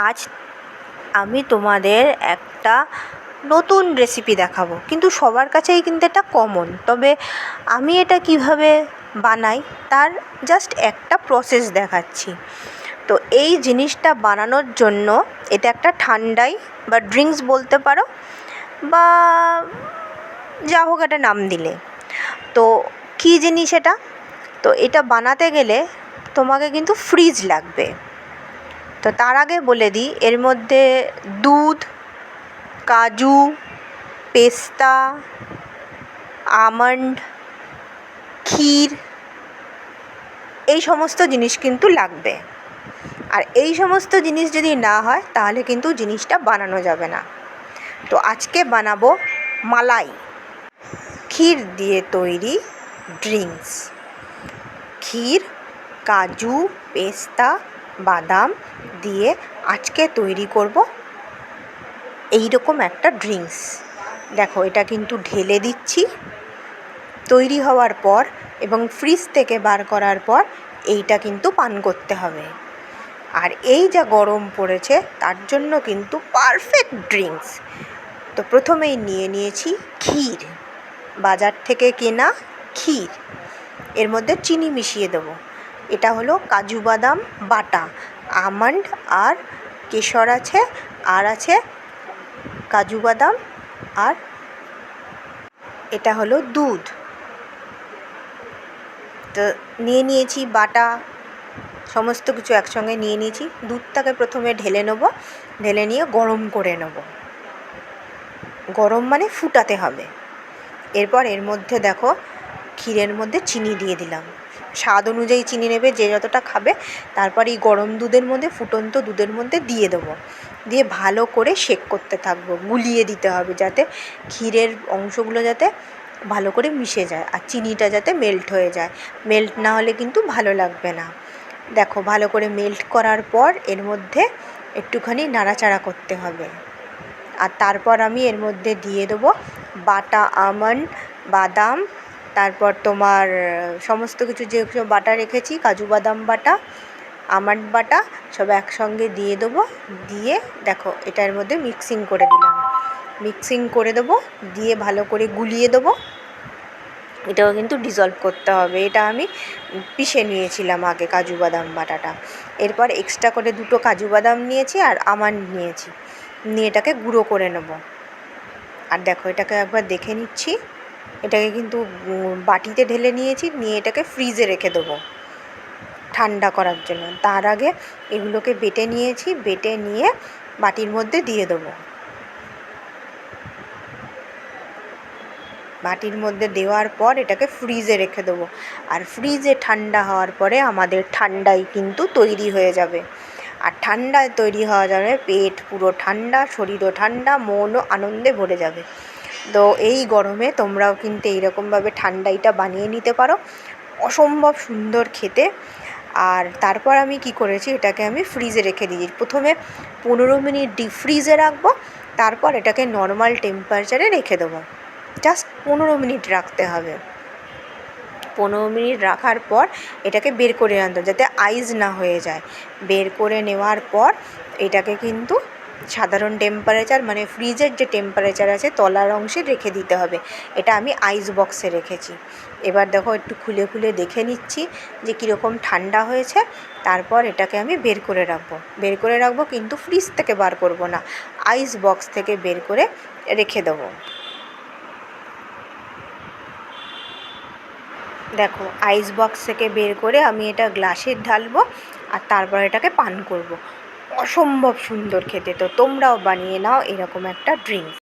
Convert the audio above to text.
আজ আমি তোমাদের একটা নতুন রেসিপি দেখাবো, কিন্তু সবার কাছেই কিন্তু এটা কমন। তবে আমি এটা কিভাবে বানাই তার জাস্ট একটা প্রসেস দেখাচ্ছি। তো এই জিনিসটা বানানোর জন্য এটা একটা ঠান্ডাই বা ড্রিঙ্কস বলতে পারো, বা যা হোক একটা নাম দিলে। তো কী জিনিস এটা? তো এটা বানাতে গেলে তোমাকে কিন্তু ফ্রিজ লাগবে। তো তার আগে বলে দিই, এর মধ্যে দুধ, কাজু, পেস্তা, আমন্ড, ক্ষীর, এই সমস্ত জিনিস কিন্তু লাগবে। আর এই সমস্ত জিনিস যদি না হয় তাহলে কিন্তু জিনিসটা বানানো যাবে না। তো আজকে বানাবো মালাই, ক্ষীর দিয়ে তৈরি ড্রিঙ্কস। ক্ষীর, কাজু, পেস্তা, বাদাম দিয়ে আজকে তৈরি করব এইরকম একটা ড্রিঙ্কস। দেখো, এটা কিন্তু ঢেলে দিচ্ছি। তৈরি হওয়ার পর এবং ফ্রিজ থেকে বার করার পর এইটা কিন্তু পান করতে হবে। আর এই যা গরম পড়েছে তার জন্য কিন্তু পারফেক্ট ড্রিঙ্কস। তো প্রথমেই নিয়েছি ক্ষীর, বাজার থেকে কেনা ক্ষীর। এর মধ্যে চিনি মিশিয়ে দেবো। এটা হলো কাজু বাদাম বাটা, আমন্ড আর কেশর আছে, আর আছে কাজু বাদাম, আর এটা হলো দুধ। তো নিয়েছি বাটা, সমস্ত কিছু একসঙ্গে নিয়েছি। দুধটাকে প্রথমে ঢেলে নেবো, ঢেলে নিয়ে গরম করে নেব। গরম মানে ফুটাতে হবে। এরপর এর মধ্যে দেখো, ক্ষীরের মধ্যে চিনি দিয়ে দিলাম। স্বাদ অনুযায়ী চিনি নেবে, যে যতটা খাবে। তারপর এই গরম দুধের মধ্যে, ফুটন্ত দুধের মধ্যে দিয়ে দেবো। দিয়ে ভালো করে শেক করতে থাকবো, গুলিয়ে দিতে হবে যাতে ক্ষীরের অংশগুলো যাতে ভালো করে মিশে যায় আর চিনিটা যাতে মেল্ট হয়ে যায়। মেল্ট না হলে কিন্তু ভালো লাগবে না। দেখো, ভালো করে মেল্ট করার পর এর মধ্যে একটুখানি নাড়াচাড়া করতে হবে। আর তারপর আমি এর মধ্যে দিয়ে দেবো বাটা আমন্ড, বাদাম, তারপর তোমার সমস্ত কিছু যেসব বাটা রেখেছি, কাজু বাদাম বাটা, আমন্ড বাটা, সব একসঙ্গে দিয়ে দেবো। দিয়ে দেখো, এটার মধ্যে মিক্সিং করে দিলাম। মিক্সিং করে দেবো, দিয়ে ভালো করে গুলিয়ে দেবো। এটাও কিন্তু ডিজলভ করতে হবে। এটা আমি পিষে নিয়েছিলাম আগে কাজু বাদাম বাটাটা। এরপর এক্সট্রা করে দুটো কাজু বাদাম নিয়েছি আর আমন্ড নিয়েছি, নিয়ে এটাকে গুঁড়ো করে নেব। আর দেখো, এটাকে একবার দেখে নিচ্ছি। এটাকে কিন্তু বাটিতে ঢেলে নিয়েছি, নিয়ে এটাকে ফ্রিজে রেখে দেবো ঠান্ডা করার জন্য। তার আগে এগুলোকে বেটে নিয়েছি, বেটে নিয়ে বাটির মধ্যে দিয়ে দেবো। বাটির মধ্যে দেওয়ার পর এটাকে ফ্রিজে রেখে দেবো। আর ফ্রিজে ঠান্ডা হওয়ার পরে আমাদের ঠান্ডায় কিন্তু তৈরি হয়ে যাবে। আর ঠান্ডায় তৈরি হওয়া যাবে, পেট পুরো ঠান্ডা, শরীরও ঠান্ডা, মনও আনন্দে ভরে যাবে। তো এই গরমে তোমরাও কিন্তু এইরকমভাবে ঠান্ডাইটা বানিয়ে নিতে পারো, অসম্ভব সুন্দর খেতে। আর তারপর আমি কি করেছি, এটাকে আমি ফ্রিজে রেখে দিয়েছি। প্রথমে 15 মিনিট ডিপ ফ্রিজে রাখবো, তারপর এটাকে নর্মাল টেম্পারেচারে রেখে দেবো। জাস্ট 15 মিনিট রাখতে হবে। 15 মিনিট রাখার পর এটাকে বের করে আনতে হবে, যাতে আইস না হয়ে যায়। বের করে নেওয়ার পর এটাকে কিন্তু সাধারণ টেম্পারেচার, মানে ফ্রিজের যে টেম্পারেচার আছে তলার অংশে রেখে দিতে হবে। এটা আমি আইস বক্সে রেখেছি। এবার দেখো, একটু খুলে খুলে দেখে নিচ্ছি যে কীরকম ঠান্ডা হয়েছে। তারপর এটাকে আমি বের করে রাখবো, কিন্তু ফ্রিজ থেকে বার করব না, আইস বক্স থেকে বের করে রেখে দেবো। দেখো, আইস বক্স থেকে বের করে আমি এটা গ্লাসে ঢালবো আর তারপর এটাকে পান করব। অসম্ভব সুন্দর খেতে। তো তোমরাও বানিয়ে নাও এরকম একটা ড্রিঙ্কস।